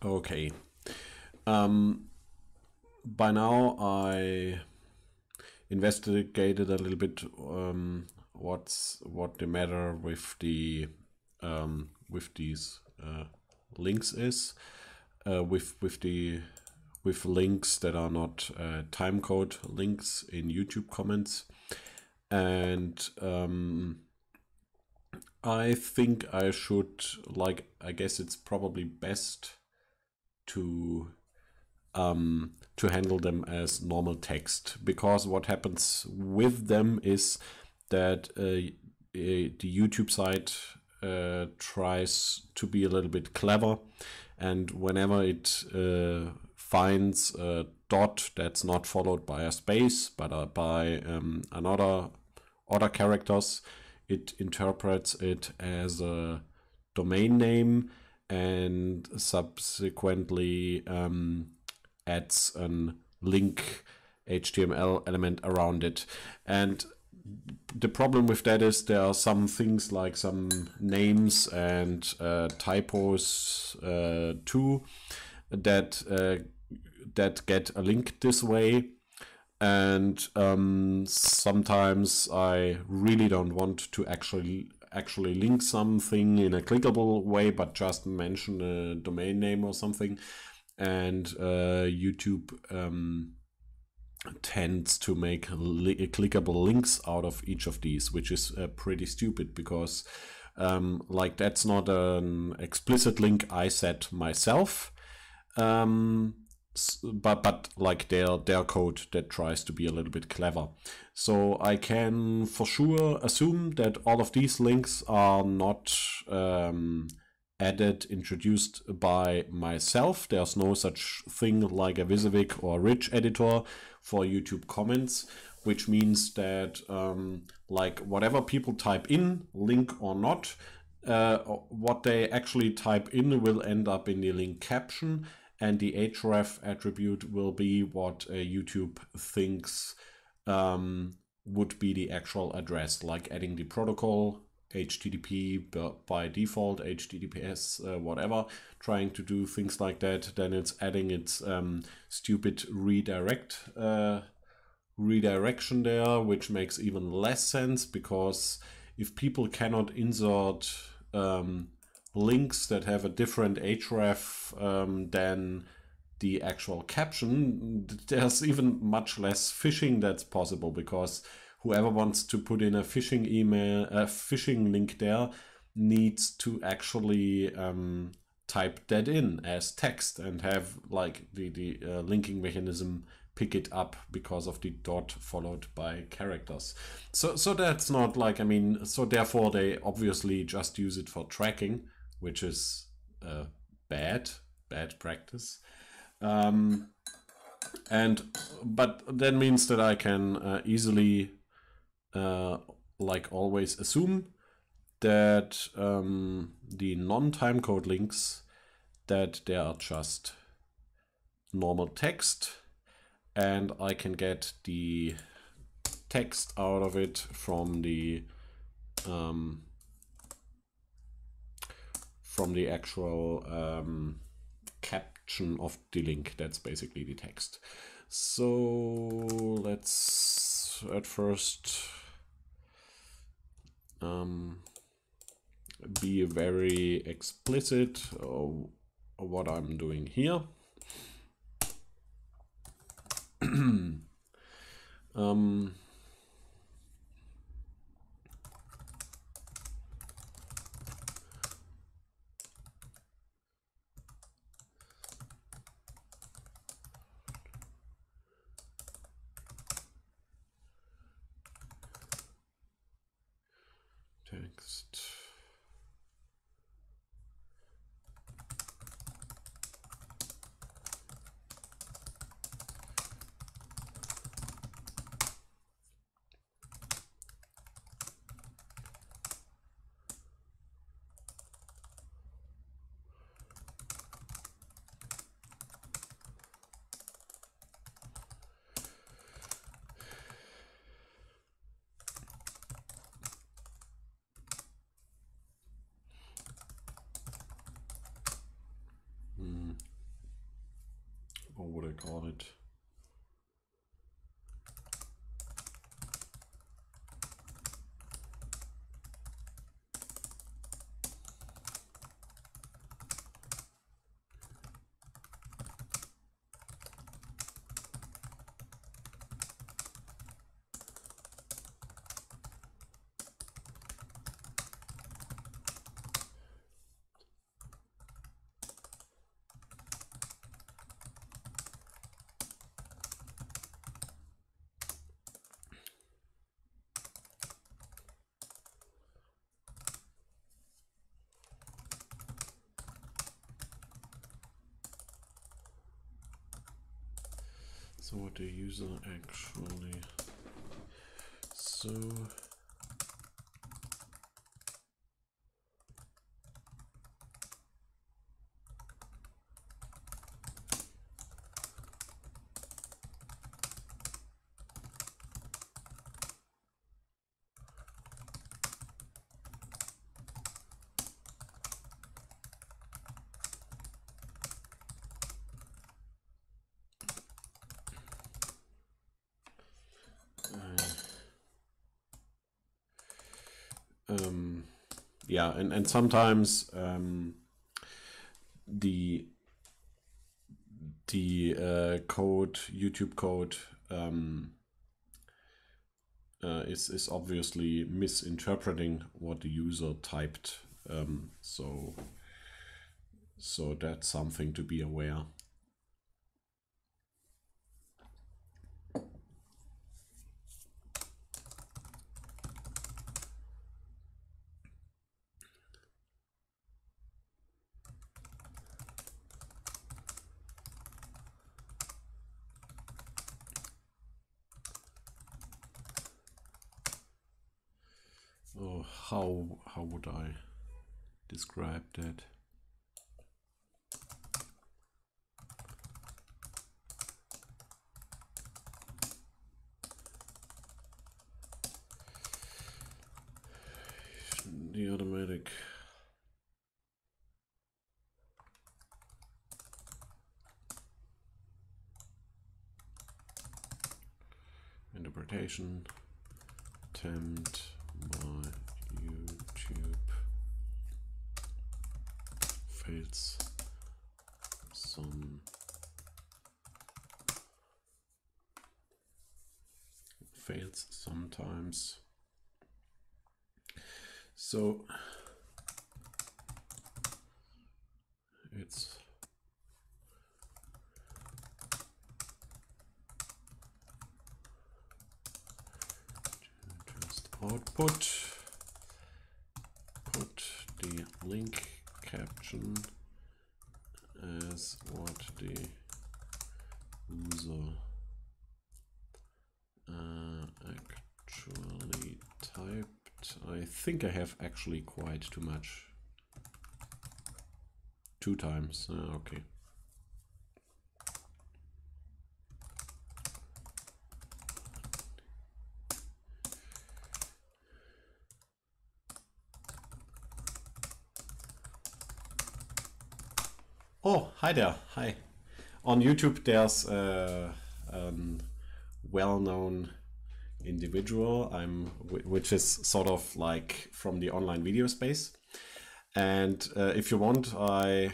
Okay. By now I investigated a little bit what the matter with the with these links is, with links that are not timecode links in YouTube comments, and I think I should, I guess it's probably best to handle them as normal text, because what happens with them is that the YouTube site tries to be a little bit clever, and whenever it finds a dot that's not followed by a space but by other characters, it interprets it as a domain name and subsequently adds a link HTML element around it. And the problem with that is there are some things like some names and typos too that get a link this way. And sometimes I really don't want to actually link something in a clickable way, but just mention a domain name or something. And YouTube tends to make clickable links out of each of these, which is pretty stupid, because like that's not an explicit link I set myself, but like their code that tries to be a little bit clever. So I can for sure assume that all of these links are not introduced by myself. There's no such thing like a WYSIWYG or Rich editor for YouTube comments, which means that like whatever people type in, link or not, what they actually type in will end up in the link caption, and the href attribute will be what YouTube thinks would be the actual address, like adding the protocol, HTTP by default, HTTPS, whatever, trying to do things like that. Then it's adding its stupid redirection there, which makes even less sense, because if people cannot insert links that have a different href than the actual caption, there's even much less phishing that's possible, because whoever wants to put in a phishing email, a phishing link there, needs to actually type that in as text and have like the linking mechanism pick it up because of the dot followed by characters. So that's not like, I mean, so therefore they obviously just use it for tracking, which is bad practice. But that means that I can easily like always assume that the non-timecode links, that they are just normal text, and I can get the text out of it from the actual caption of the link. That's basically the text. So let's at first be very explicit what I'm doing here. Text. call it? So what the user actually yeah, and sometimes the code, YouTube code, is obviously misinterpreting what the user typed. So that's something to be aware. Oh, how would I describe that? The automatic interpretation attempt my YouTube fails sometimes. So it's just output, put the link caption as what the user actually typed. I think I have actually quite too much. 2 times. Okay. Oh, hi there. Hi. On YouTube, there's a well-known individual which is sort of like from the online video space, and if you want, I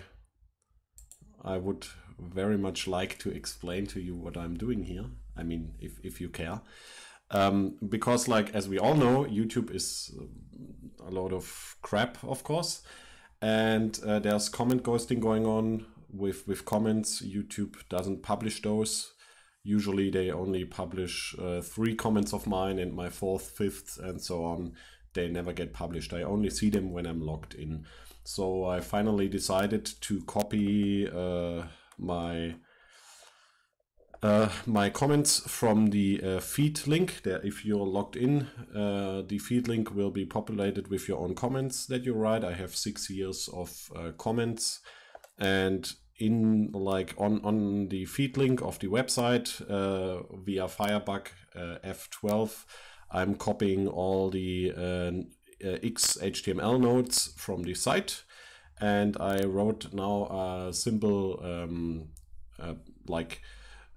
would very much like to explain to you what I'm doing here. I mean, if you care, because like as we all know, YouTube is a lot of crap, of course, and there's comment ghosting going on with comments. YouTube doesn't publish those. Usually they only publish 3 comments of mine, and my 4th, 5th, and so on, they never get published. I only see them when I'm logged in. So I finally decided to copy my comments from the feed link. There, if you're logged in, the feed link will be populated with your own comments that you write. I have 6 years of comments, and in like on the feed link of the website via Firebug F12, I'm copying all the XHTML nodes from the site, and I wrote now a simple like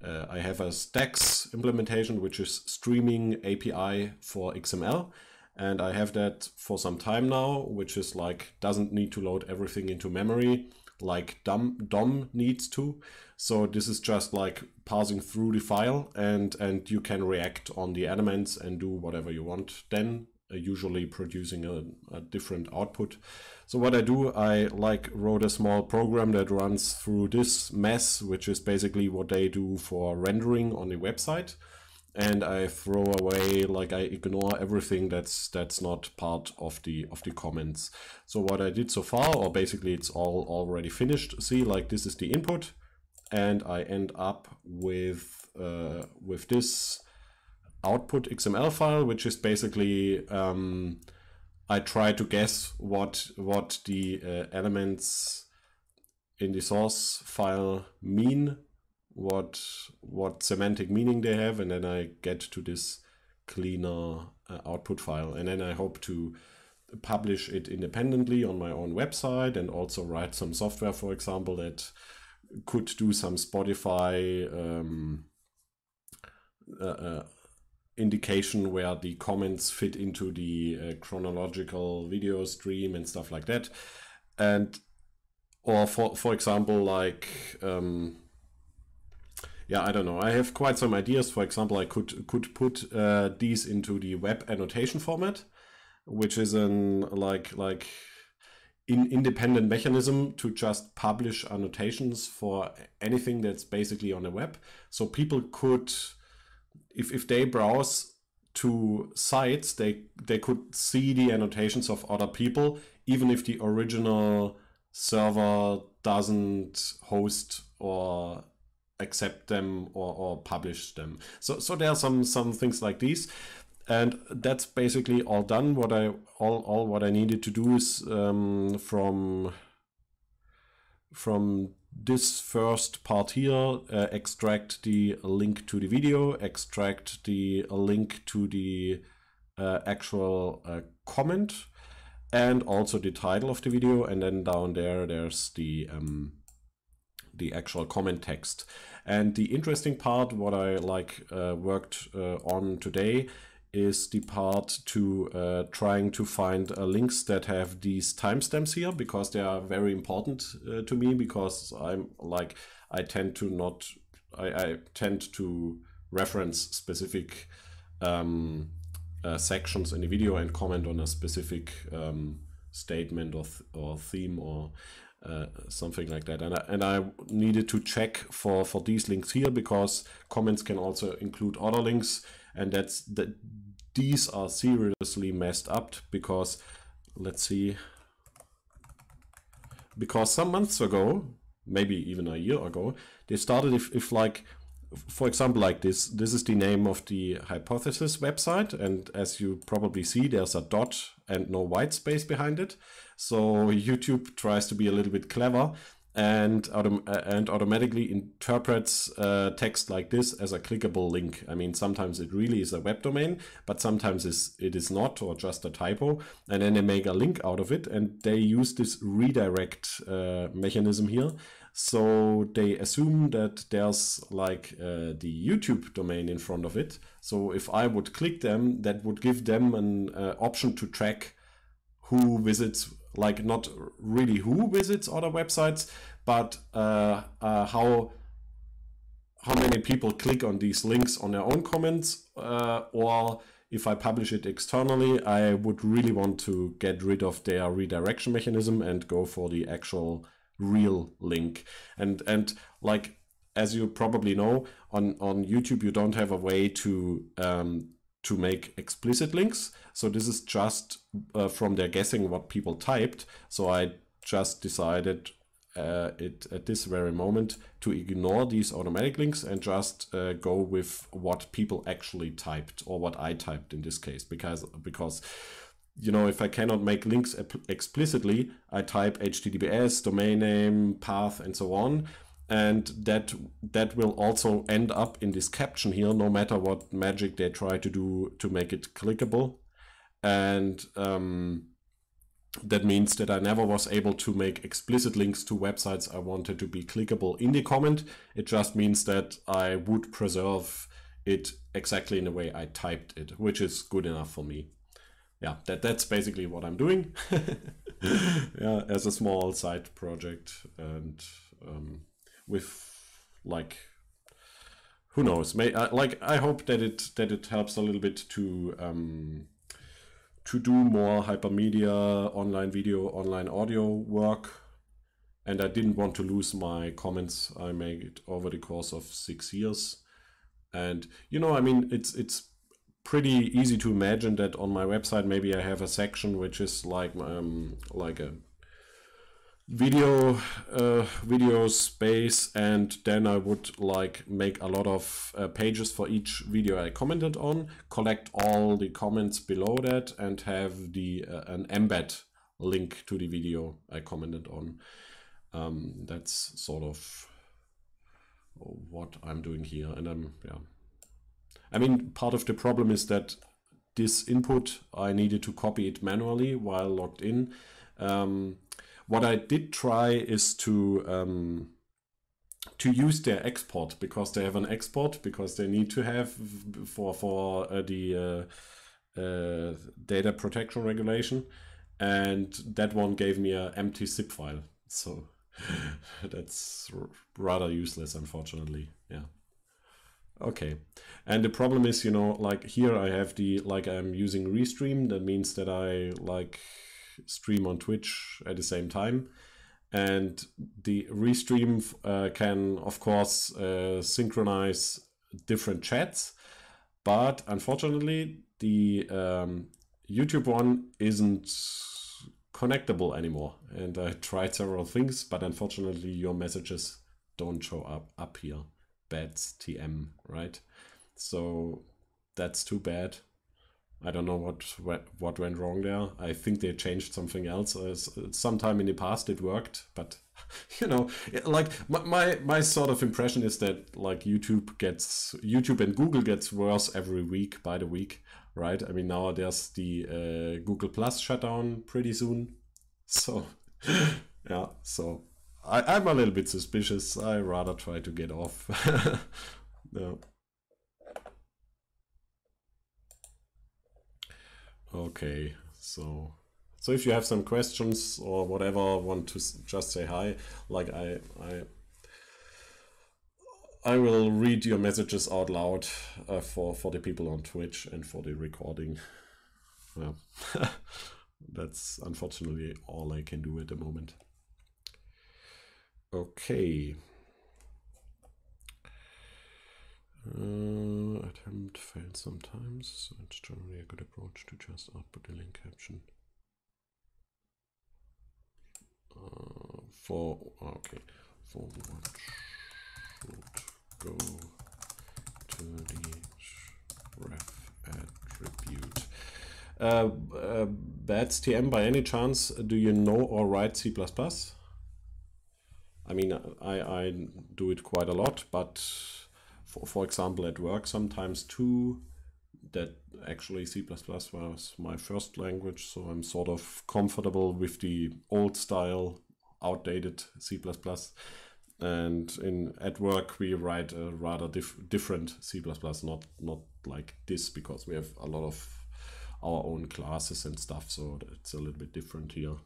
I have a StAX implementation, which is streaming API for XML. And I have that for some time now, which is like, doesn't need to load everything into memory like DOM needs to. So this is just like passing through the file, and you can react on the elements and do whatever you want then, usually producing a different output. So what I do, I like wrote a small program that runs through this mess, which is basically what they do for rendering on the website. And I throw away, like I ignore everything that's not part of the comments. So what I did so far, or basically it's all already finished. See, like this is the input, and I end up with this output XML file, which is basically I try to guess what the elements in the source file mean, what semantic meaning they have, and then I get to this cleaner output file, and then I hope to publish it independently on my own website, and also write some software, for example, that could do some Spotify indication where the comments fit into the chronological video stream and stuff like that. And or for example, like yeah, I don't know, I have quite some ideas. For example, I could put these into the web annotation format, which is an independent mechanism to just publish annotations for anything that's basically on the web. So people could, if they browse to sites, they could see the annotations of other people, even if the original server doesn't host or accept them or publish them. So there are some things like these, and that's basically all done. What I needed to do is from this first part here, extract the link to the video, extract the link to the actual comment, and also the title of the video, and then down there's the actual comment text. And the interesting part, what I worked on today, is the part to trying to find links that have these timestamps here, because they are very important to me, because I tend to reference specific sections in the video and comment on a specific statement or theme or something like that. And I needed to check for these links here, because comments can also include other links, and these are seriously messed up, because let's see, because some months ago, maybe even a year ago, they started if like, for example, like this is the name of the hypothesis website, and as you probably see, there's a dot and no white space behind it. So YouTube tries to be a little bit clever and automatically interprets text like this as a clickable link. I mean, sometimes it really is a web domain, but sometimes it is not, or just a typo, and then they make a link out of it, and they use this redirect mechanism here. So they assume that there's like the YouTube domain in front of it. So if I would click them, that would give them an option to track who visits, like not really who visits other websites, but how many people click on these links on their own comments, or if I publish it externally, I would really want to get rid of their redirection mechanism and go for the actual real link. And like, as you probably know, on YouTube you don't have a way to make explicit links. So this is just from their guessing what people typed. So I just decided at this very moment to ignore these automatic links and just go with what people actually typed, or what I typed in this case, because you know, if I cannot make links explicitly, I type HTTPS, domain name, path, and so on. And that will also end up in this caption here, no matter what magic they try to do to make it clickable. And That means that I never was able to make explicit links to websites I wanted to be clickable in the comment. It just means that I would preserve it exactly in the way I typed it, which is good enough for me. Yeah, that's basically what I'm doing. Yeah, as a small side project, and with like, who knows? I hope that it helps a little bit to do more hypermedia, online video, online audio work. And I didn't want to lose my comments I made over the course of 6 years. And I mean, it's pretty easy to imagine that on my website maybe I have a section which is like a video space, and then I would like make a lot of pages for each video I commented on, collect all the comments below that, and have the an embed link to the video I commented on. That's sort of what I'm doing here. And I mean, part of the problem is that this input, I needed to copy it manually while logged in. What I did try is to use their export, because they have an export, because they need to have for the data protection regulation, and that one gave me an empty zip file. So that's rather useless, unfortunately. Yeah. Okay. And the problem is, like here I have I'm using Restream. That means that I stream on Twitch at the same time, and the Restream can of course synchronize different chats, but unfortunately the YouTube one isn't connectable anymore. And I tried several things, but unfortunately your messages don't show up here. Bats TM, right? So that's too bad. I don't know what went wrong there. I think they changed something else. Sometime in the past it worked, but like my sort of impression is that like YouTube and Google gets worse every week by the week, right? I mean, now there's the Google Plus shutdown pretty soon, so yeah. So I'm a little bit suspicious. I rather try to get off. No. Okay, so if you have some questions or whatever, want to just say hi, like I will read your messages out loud for the people on Twitch and for the recording. Yeah. That's unfortunately all I can do at the moment. Okay. Attempt failed sometimes, so it's generally a good approach to just output the link caption. Forward should go to the ref attribute. Bats TM, by any chance, do you know or write C++? I mean, I do it quite a lot, but for example, at work sometimes too, that actually C++ was my first language, so I'm sort of comfortable with the old style, outdated C++. And at work we write a rather different C++, not like this, because we have a lot of our own classes and stuff, so it's a little bit different here.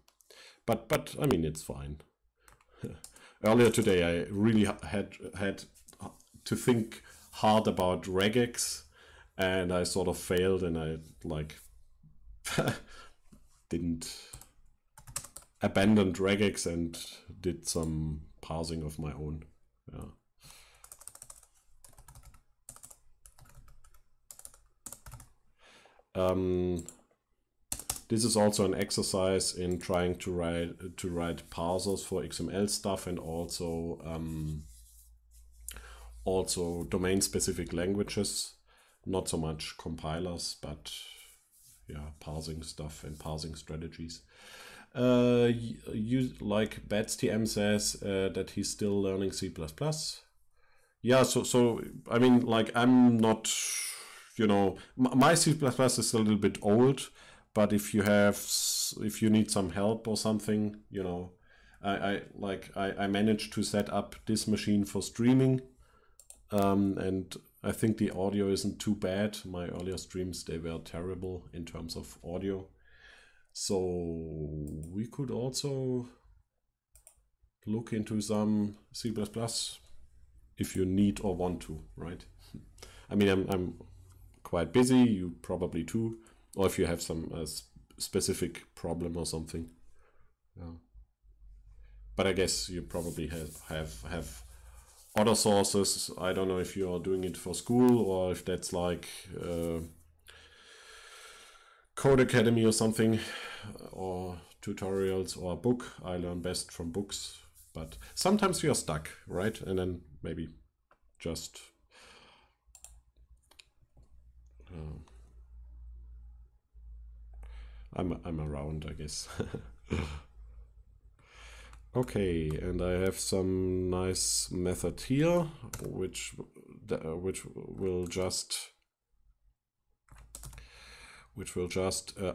But I mean, it's fine. Earlier today I really had to think hard about regex, and I sort of failed, and I like didn't abandon regex and did some parsing of my own. Yeah. This is also an exercise in trying to write parsers for XML stuff, and also domain-specific languages. Not so much compilers, but yeah, parsing stuff and parsing strategies. Like BatsTM says that he's still learning C++. Yeah, so I mean, like, I'm not, my C++ is a little bit old, but if you need some help or something, you know, I managed to set up this machine for streaming, and I think the audio isn't too bad. My earlier streams, they were terrible in terms of audio. So we could also look into some C++ if you need or want to, right? I mean, I'm quite busy, you probably too, or if you have some specific problem or something. Yeah. But I guess you probably have other sources. I don't know if you're doing it for school or if that's like Code Academy or something, or tutorials or a book. I learn best from books, but sometimes you're stuck, right? And then maybe just I'm around, I guess. Okay, and I have some nice method here, which will just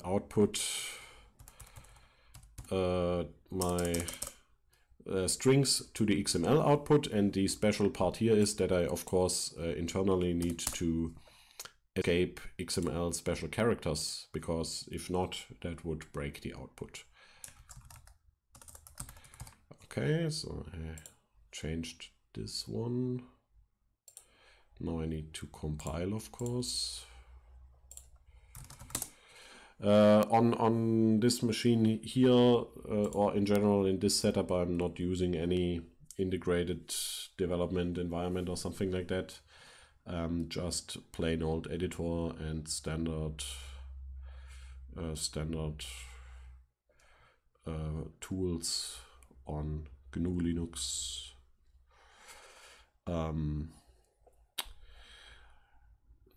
output my strings to the XML output. And the special part here is that I, of course, internally need to escape XML special characters, because if not, that would break the output. Okay, so I changed this one. Now I need to compile, of course. On this machine here, or in general in this setup, I'm not using any integrated development environment or something like that. Just plain old editor and standard tools on GNU Linux.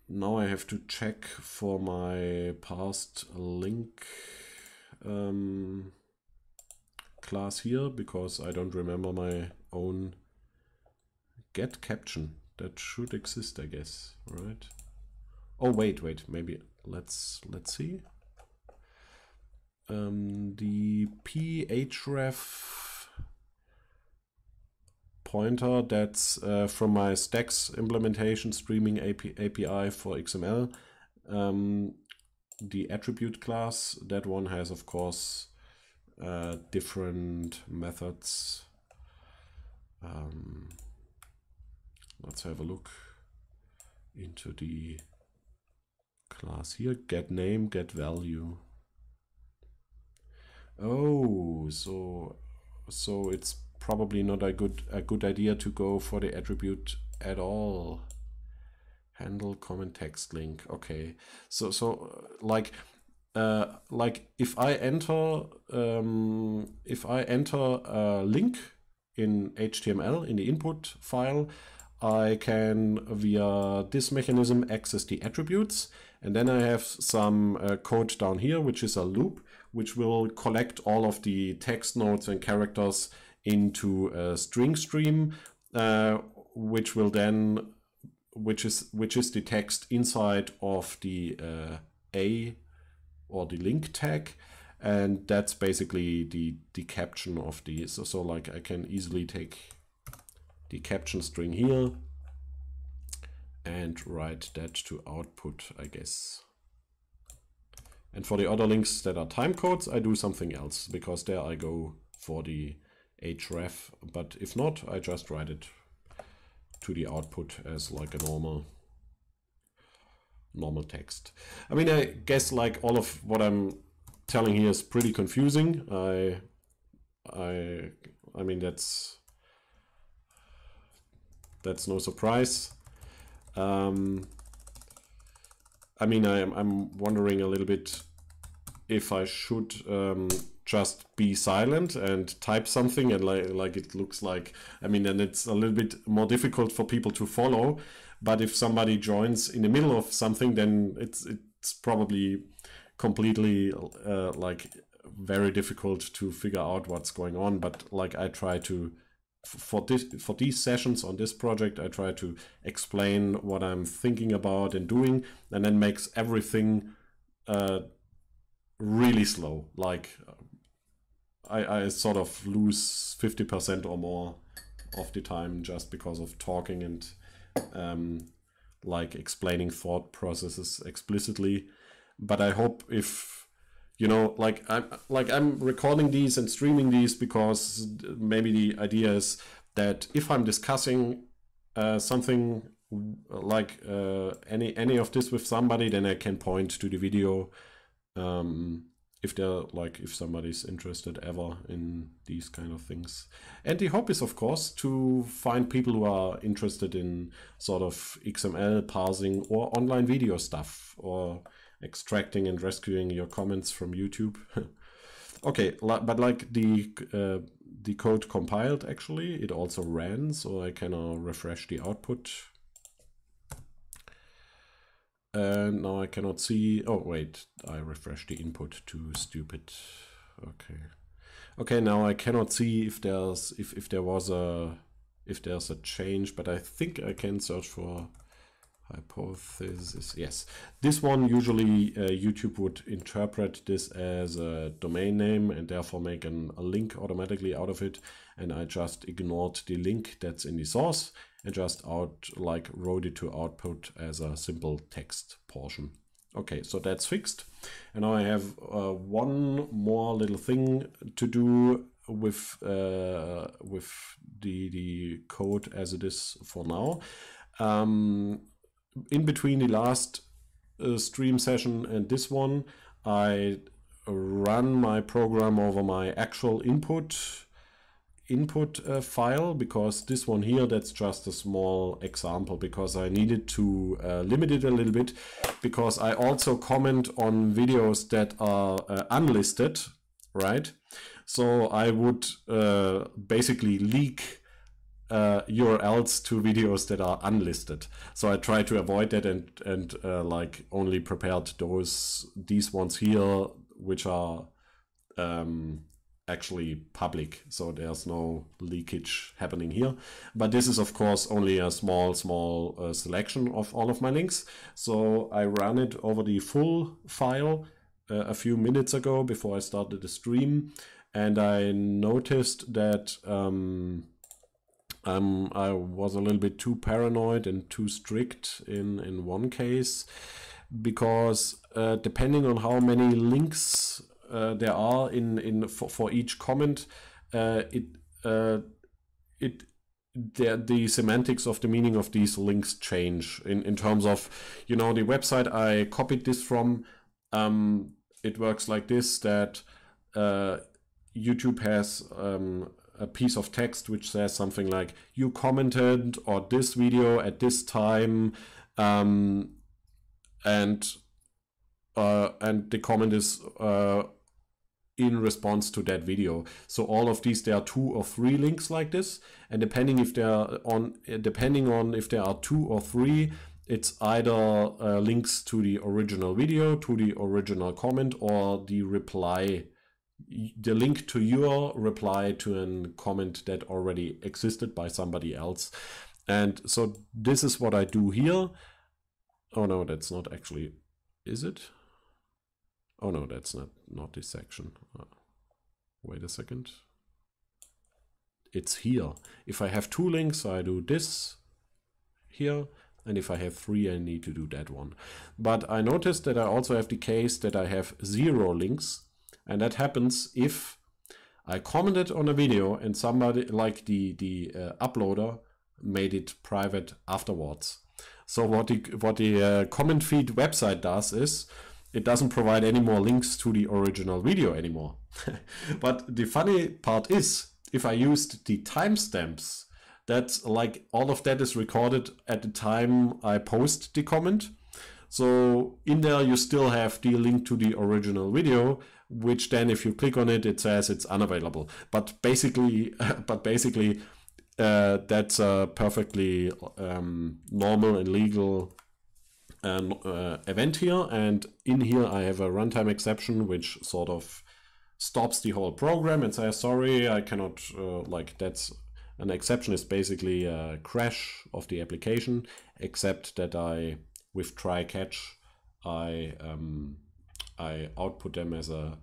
Now I have to check for my past link class here, because I don't remember my own get caption. That should exist, I guess, right? Oh, wait, maybe let's see. The phref pointer, that's from my StAX implementation streaming API for XML. The attribute class, that one has, of course, different methods. Let's have a look into the class here. Get name, get value. Oh, so it's probably not a good idea to go for the attribute at all. Handle comment text link. Okay, so like if I enter a link in HTML in the input file, I can via this mechanism access the attributes, and then I have some code down here, which is a loop, which will collect all of the text nodes and characters into a string stream, which will then, which is the text inside of the A or the link tag, and that's basically the caption of the. So like I can easily take the caption string here and write that to output, I guess. And for the other links that are timecodes, I do something else, because there I go for the href, but if not, I just write it to the output as like a normal text. I mean, I guess like all of what I'm telling here is pretty confusing. I mean, that's no surprise. I mean, I'm wondering a little bit if I should just be silent and type something, and like it looks like, I mean, then it's a little bit more difficult for people to follow. But if somebody joins in the middle of something, then it's probably completely like very difficult to figure out what's going on. But like I try to, for these sessions on this project, I try to explain what I'm thinking about and doing, and then makes everything really slow. Like I sort of lose 50% or more of the time just because of talking and like explaining thought processes explicitly. But I hope, if you know, like I'm recording these and streaming these because maybe the idea is that if I'm discussing something like any of this with somebody, then I can point to the video if somebody's interested ever in these kind of things. And the hope is, of course, to find people who are interested in sort of XML parsing or online video stuff, or extracting and rescuing your comments from YouTube. Okay, but like the code compiled, actually, it also ran, so I can refresh the output. And now I cannot see. Oh wait, I refreshed the input. Too stupid. Okay. Okay, now I cannot see if there's if there's a change, but I think I can search for hypothesis. Yes, this one usually YouTube would interpret this as a domain name and therefore make a link automatically out of it. And I just ignored the link that's in the source and just wrote it to output as a simple text portion. Okay, so that's fixed. And now I have one more little thing to do with the code as it is for now. In between the last stream session and this one, I run my program over my actual input file, because this one here, that's just a small example, because I needed to limit it a little bit, because I also comment on videos that are unlisted, right? So I would basically leak URLs to videos that are unlisted. So I try to avoid that and like only prepared these ones here, which are actually public, so there's no leakage happening here. But this is of course only a small selection of all of my links. So I ran it over the full file a few minutes ago before I started the stream, and I noticed that I was a little bit too paranoid and too strict in one case, because depending on how many links there are for each comment, the semantics of the meaning of these links change in terms of, you know, the website I copied this from. It works like this, that YouTube has a piece of text which says something like, you commented on this video at this time, and the comment is in response to that video. So all of these, there are 2 or 3 links like this, and depending on if there are 2 or 3, it's either links to the original video, to the original comment, or the link to your reply to a comment that already existed by somebody else. And so this is what I do here. Oh no, that's not actually, is it? Oh no, that's not this section. Wait a second. It's here. If I have 2 links, I do this here. And if I have 3, I need to do that one. But I noticed that I also have the case that I have 0 links. And that happens if I commented on a video and somebody, like the uploader, made it private afterwards. So what the comment feed website does is, it doesn't provide any more links to the original video anymore. But the funny part is, if I used the timestamps, that's like all of that is recorded at the time I post the comment. So in there you still have the link to the original video, which then if you click on it, it says it's unavailable. But basically, that's a perfectly normal and legal event here. And in here I have a runtime exception, which sort of stops the whole program and says, sorry, I cannot, that's an exception, is basically a crash of the application, except that with try catch, I I output them as a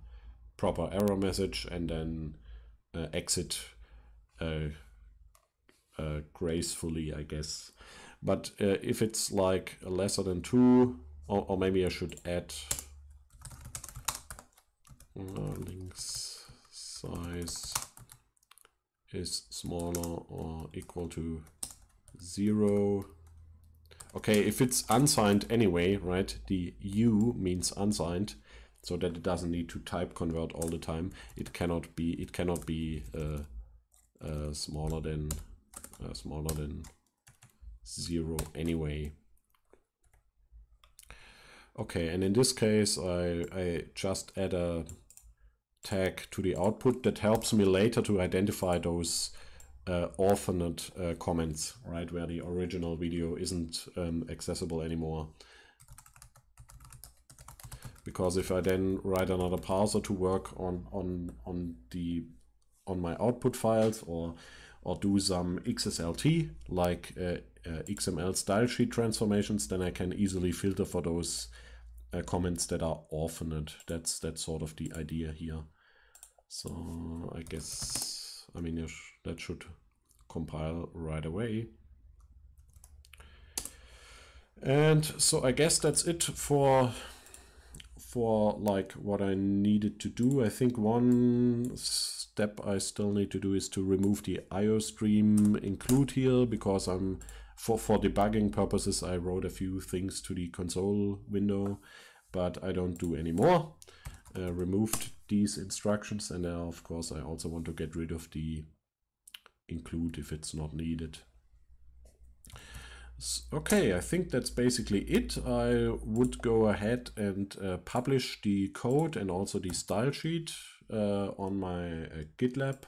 proper error message and then exit gracefully, I guess. But if it's like lesser than 2, or maybe I should add links size is smaller or equal to 0. Okay, if it's unsigned anyway, right? The U means unsigned, so that it doesn't need to type convert all the time. It cannot be smaller than 0 anyway. Okay, and in this case, I just add a tag to the output that helps me later to identify those orphaned comments, right, where the original video isn't accessible anymore. Because if I then write another parser to work on my output files or do some XSLT like XML style sheet transformations, then I can easily filter for those comments that are orphaned. That's sort of the idea here. So I guess, I mean, that should compile right away. And so I guess that's it for like what I needed to do. I think one step I still need to do is to remove the IO stream include here, because for debugging purposes I wrote a few things to the console window, but I don't do anymore. Removed these instructions, and of course I also want to get rid of the include if it's not needed. Okay, I think that's basically it. I would go ahead and publish the code and also the style sheet on my GitLab,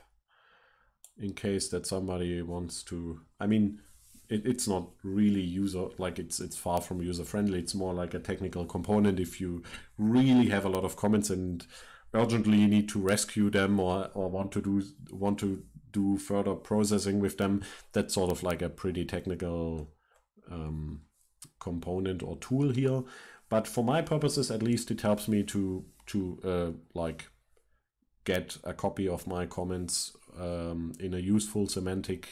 in case that somebody wants to. I mean, it's not really it's far from user friendly. It's more like a technical component. If you really have a lot of comments and urgently need to rescue them or want to do further processing with them, that's sort of like a pretty technical component or tool here. But for my purposes, at least, it helps me to like get a copy of my comments in a useful semantic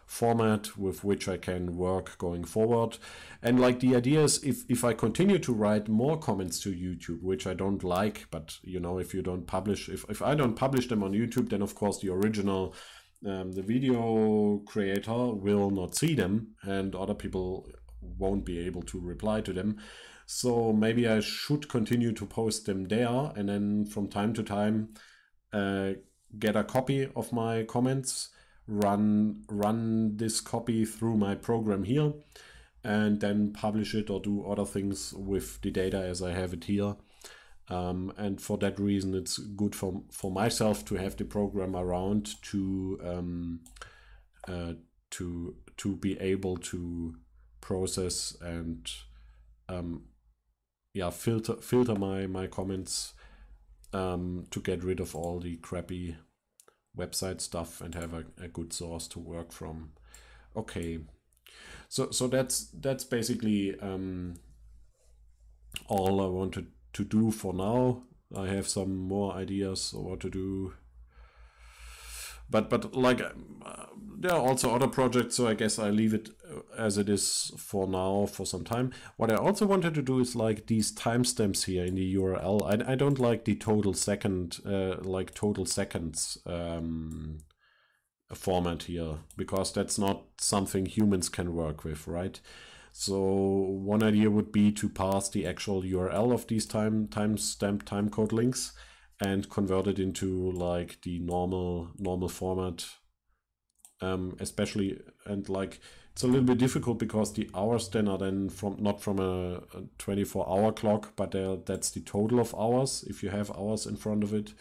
format with which I can work going forward. And like the idea is, if I continue to write more comments to YouTube, which I don't like, but you know, if you don't publish, if I don't publish them on YouTube, then of course the original the video creator will not see them and other people won't be able to reply to them. So maybe I should continue to post them there, and then from time to time get a copy of my comments, run this copy through my program here, and then publish it or do other things with the data as I have it here. And for that reason, it's good for myself to have the program around to be able to process and filter my comments to get rid of all the crappy website stuff and have a good source to work from. Okay, so that's basically all I wanted to do for now. I have some more ideas of what to do, but like there are also other projects, so I guess I leave it as it is for now for some time. What I also wanted to do is like these timestamps here in the URL. I don't like the total seconds format here, because that's not something humans can work with, right? So one idea would be to pass the actual URL of these timestamp timecode links and convert it into like the normal format, especially, and like it's a little bit difficult because the hours then are then not from a 24-hour clock, but that's the total of hours if you have hours in front of it.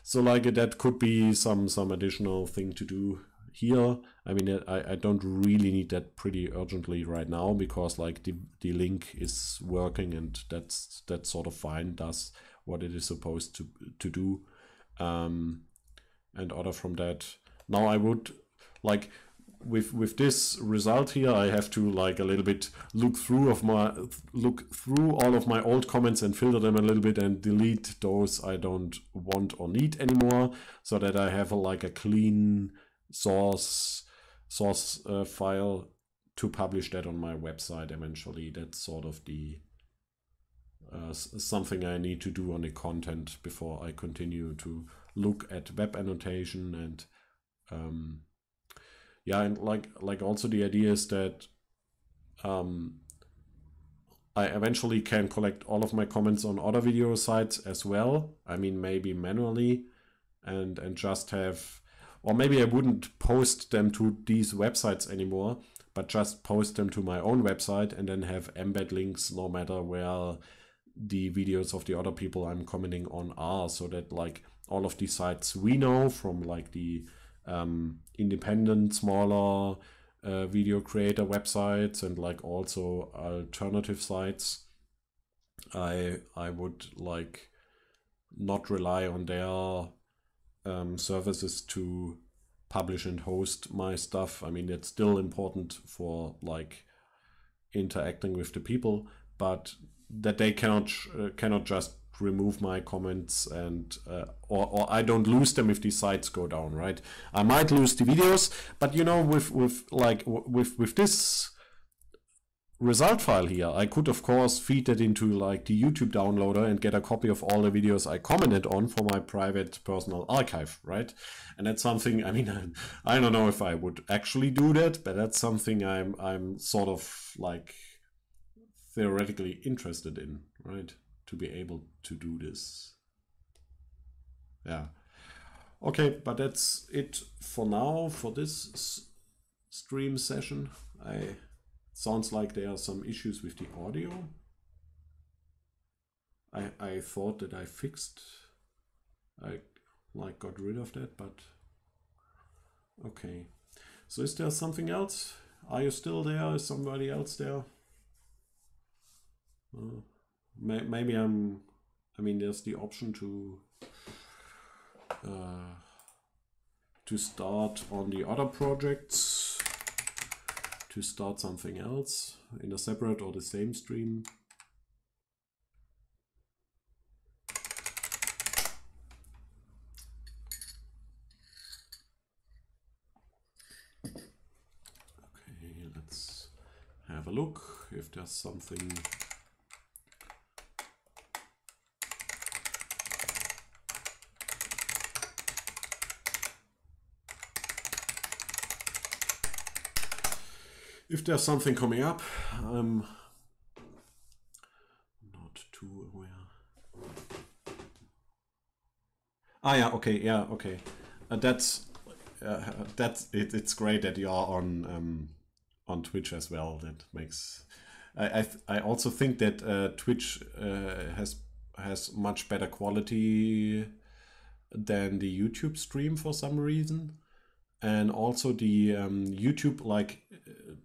So like that could be some additional thing to do here. I mean, I don't really need that pretty urgently right now, because like the link is working and that's sort of fine, does what it is supposed to do. And other from that, now I would like, with this result here, I have to like a little bit look through all of my old comments and filter them a little bit and delete those I don't want or need anymore, so that I have like a clean source file to publish that on my website eventually. That's sort of the something I need to do on the content before I continue to look at web annotation. And yeah, and like also the idea is that I eventually can collect all of my comments on other video sites as well. I mean, maybe manually, and just have, or maybe I wouldn't post them to these websites anymore, but just post them to my own website and then have embed links no matter where the videos of the other people I'm commenting on are, so that like all of these sites we know from, like the independent smaller video creator websites and like also alternative sites, I would like not rely on their services to publish and host my stuff. I mean, it's still important for like interacting with the people, but that they cannot just remove my comments and or I don't lose them if these sites go down, right? I might lose the videos, but you know, with this result file here, I could of course feed it into like the YouTube downloader and get a copy of all the videos I commented on for my private personal archive, right? And that's something, I mean, I don't know if I would actually do that, but that's something I'm sort of like theoretically interested in, right? To be able to do this. Yeah. Okay, but that's it for now for this stream session. Sounds like there are some issues with the audio. I thought that I fixed, I like got rid of that, but okay. So is there something else? Are you still there? Is somebody else there? Maybe I mean, there's the option to start on the other projects, to start something else in a separate or the same stream. Okay, let's have a look if there's something. If there's something coming up, I'm not too aware. Ah, yeah, okay, yeah, okay. That's it. It's great that you are on Twitch as well. That makes I also think that Twitch has much better quality than the YouTube stream for some reason. And also the YouTube, like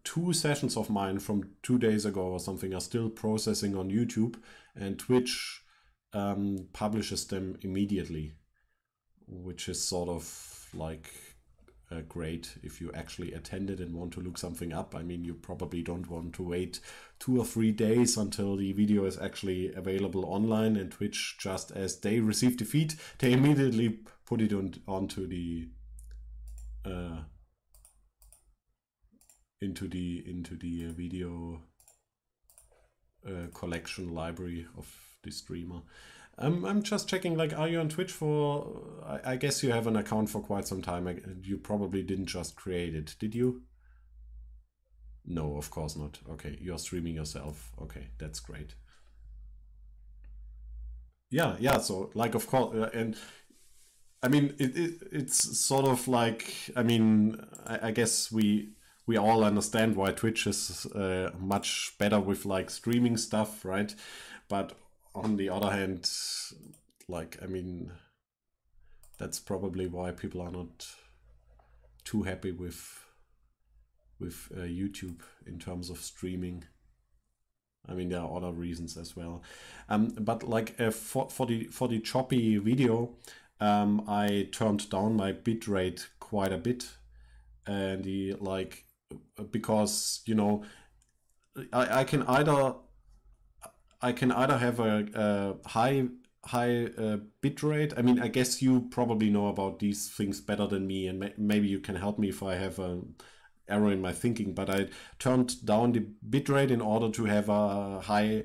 2 sessions of mine from 2 days ago or something are still processing on YouTube, and Twitch publishes them immediately, which is sort of like great if you actually attended and want to look something up. I mean, you probably don't want to wait 2 or 3 days until the video is actually available online, and Twitch, just as they receive the feed, they immediately put it onto the into the video collection library of the streamer. I'm just checking, like, are you on Twitch for, I guess you have an account for quite some time. You probably didn't just create it, did you? No, of course not. Okay, you're streaming yourself. Okay, that's great. Yeah, so like, of course, and I mean, it's sort of like, I mean, I guess we all understand why Twitch is much better with like streaming stuff, right? But on the other hand, like, I mean, that's probably why people are not too happy with YouTube in terms of streaming. I mean, there are other reasons as well. But like for the choppy video, I turned down my bitrate quite a bit, and the like, because you know, I can either have a high bit rate. I mean, I guess you probably know about these things better than me, and maybe you can help me if I have an error in my thinking. But I turned down the bit rate in order to have a high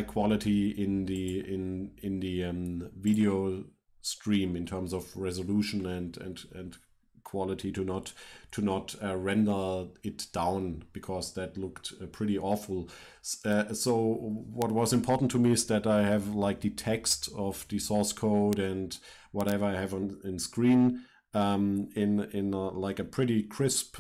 quality in the video stream in terms of resolution and quality, to not render it down, because that looked pretty awful. So what was important to me is that I have like the text of the source code and whatever I have in screen in like a pretty crisp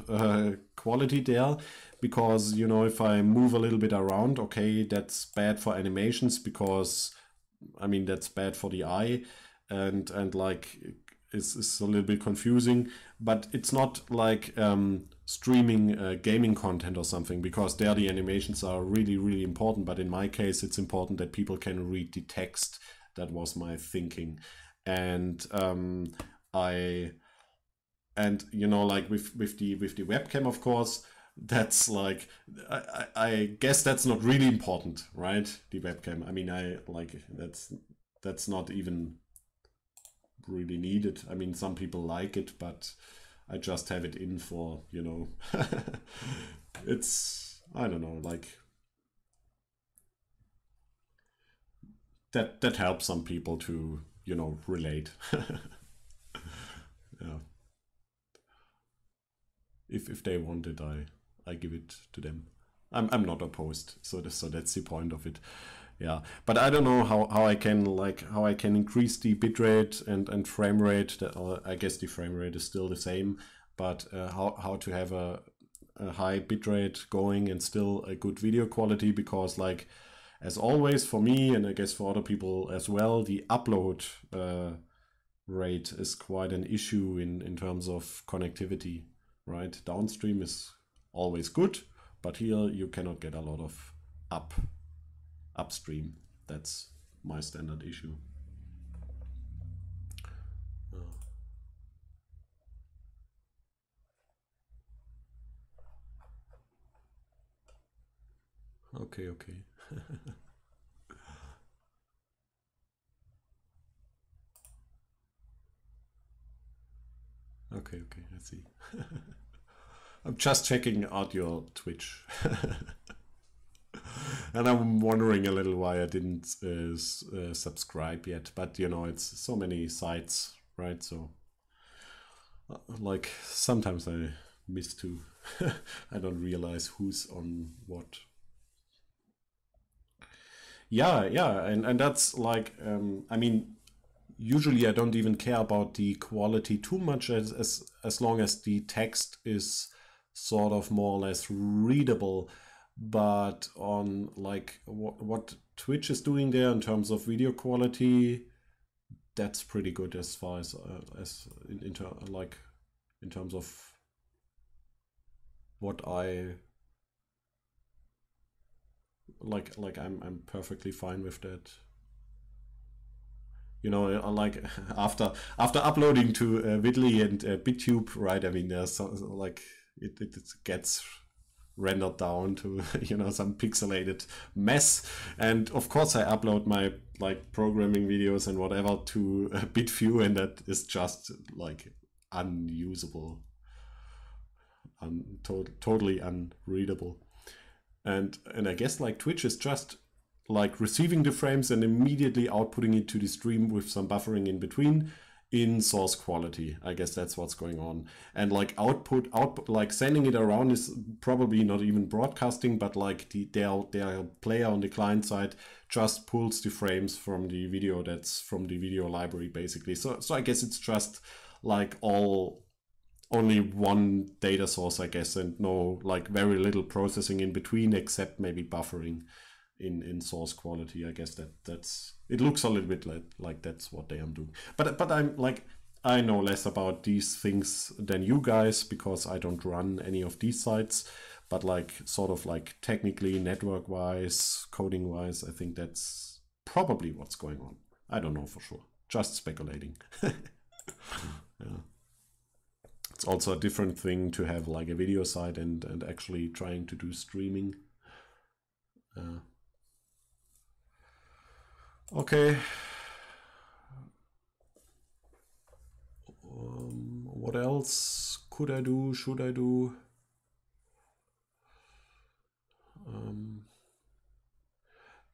quality there, because you know, if I move a little bit around, okay, that's bad for animations, because I mean, that's bad for the eye, and like it's a little bit confusing. But it's not like streaming gaming content or something, because there the animations are really important. But in my case, it's important that people can read the text. That was my thinking. And I and you know, like with the webcam, of course, that's like, I guess that's not really important, right? The webcam, I mean, I like, that's not even really needed. I mean, some people like it, but I just have it in for, you know, it's, I don't know, like that helps some people to, you know, relate. Yeah. If they want it, I give it to them. I'm not opposed, so that's the point of it. Yeah, but I don't know how I can, like, how I can increase the bitrate and frame rate. I guess the frame rate is still the same, but how to have a high bitrate going and still a good video quality, because like, as always for me, and I guess for other people as well, the upload rate is quite an issue in terms of connectivity, right? Downstream is always good, but here you cannot get a lot of upstream. That's my standard issue. Okay, okay. Okay, okay, I see. I'm just checking out your Twitch. And I'm wondering a little why I didn't subscribe yet. But you know, it's so many sites, right? So like, sometimes I miss to I don't realize who's on what. Yeah, and that's like, I mean, usually I don't even care about the quality too much, as long as the text is sort of more or less readable. But on like what Twitch is doing there in terms of video quality, that's pretty good, as far as like, in terms of what I like, I'm perfectly fine with that. You know, like, after uploading to Vidly and BitTube, right? I mean, there's like, it gets rendered down to you know, some pixelated mess, and of course I upload my like programming videos and whatever to BitView, and that is just like unusable, totally unreadable. And I guess like Twitch is just like receiving the frames and immediately outputting it to the stream with some buffering in between in source quality. I guess that's what's going on. And like output like sending it around is probably not even broadcasting, but like their player on the client side just pulls the frames from the video, that's from the video library basically. So I guess it's just like only one data source, I guess, and no, like, very little processing in between, except maybe buffering in source quality. I guess that's it. Looks a little bit like that's what they are doing. But I'm like, I know less about these things than you guys, because I don't run any of these sites. But like, sort of like technically, network wise, coding wise, I think that's probably what's going on. I don't know for sure. Just speculating. Yeah. It's also a different thing to have like a video site and actually trying to do streaming. Okay. What else could I do? Should I do?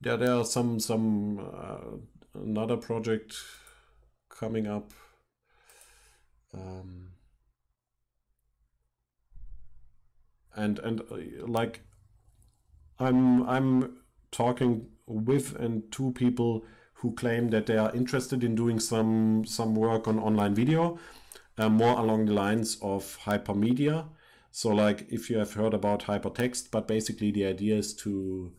Yeah, there are some another project coming up. And like I'm talking with and to people who claim that they are interested in doing some work on online video, more along the lines of hypermedia. So like if you have heard about hypertext, but basically the idea is to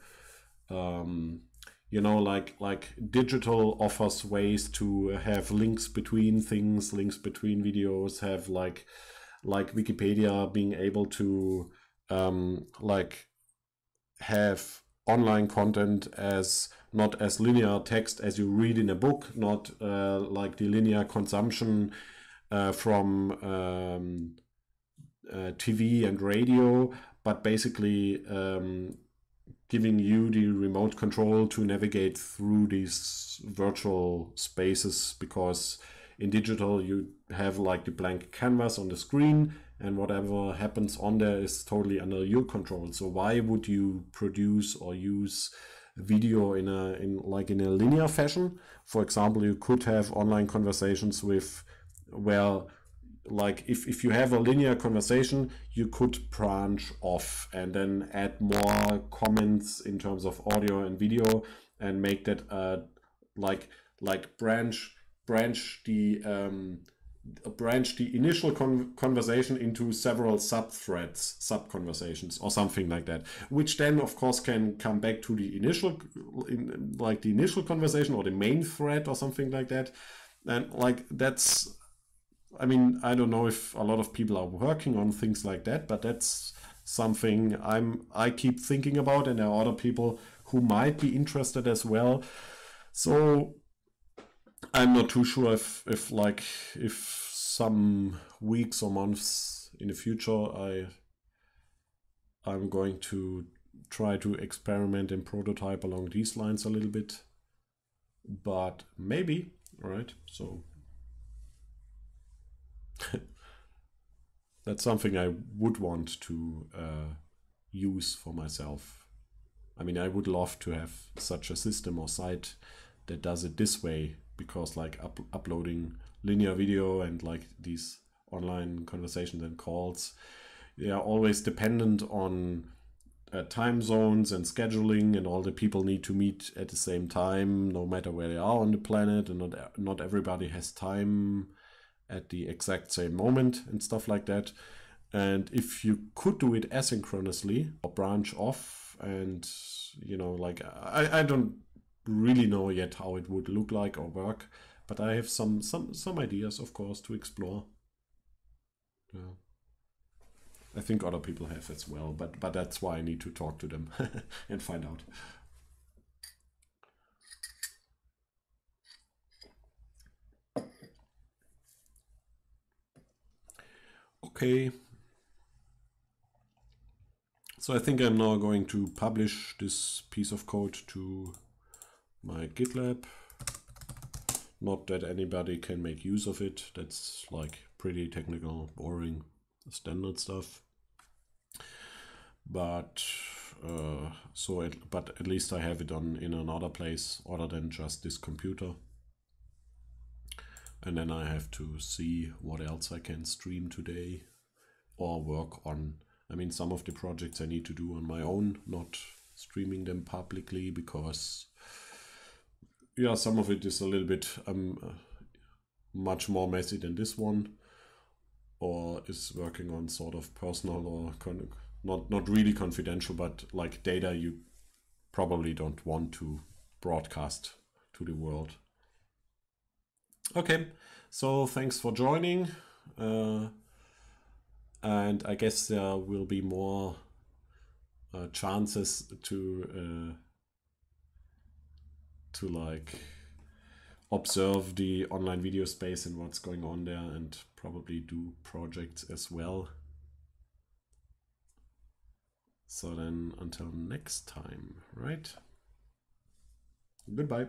you know, like digital offers ways to have links between things, links between videos, have like Wikipedia being able to like have online content as not as linear text as you read in a book, not like the linear consumption from TV and radio, but basically giving you the remote control to navigate through these virtual spaces, because in digital you have like the blank canvas on the screen and whatever happens on there is totally under your control. So why would you produce or use video in a linear fashion? For example, you could have online conversations with, well, like if you have a linear conversation, you could branch off and then add more comments in terms of audio and video and make that like branch the initial conversation into several sub-threads, sub-conversations or something like that, which then of course can come back to the initial conversation or the main thread or something like that. And like that's, I mean, I don't know if a lot of people are working on things like that, but that's something I keep thinking about, and there are other people who might be interested as well. So I'm not too sure if some weeks or months in the future I'm going to try to experiment and prototype along these lines a little bit, but maybe, right? So that's something I would want to use for myself. I mean, I would love to have such a system or site that does it this way, because like uploading linear video and like these online conversations and calls, they are always dependent on time zones and scheduling, and all the people need to meet at the same time, no matter where they are on the planet, and not everybody has time at the exact same moment and stuff like that. And if you could do it asynchronously or branch off, and you know, like I don't really know yet how it would look like or work, but I have some ideas, of course, to explore. Yeah. I think other people have as well, but that's why I need to talk to them and find out. Okay. So I think I'm now going to publish this piece of code to my GitLab. Not that anybody can make use of it. That's like pretty technical, boring, standard stuff. But but at least I have it in another place other than just this computer. And then I have to see what else I can stream today or work on. I mean, some of the projects I need to do on my own, not streaming them publicly, because yeah, some of it is a little bit much more messy than this one, or is working on sort of personal or not really confidential, but like data you probably don't want to broadcast to the world. Okay, so thanks for joining. And I guess there will be more chances to like observe the online video space and what's going on there, and probably do projects as well. So then until next time, right? Goodbye.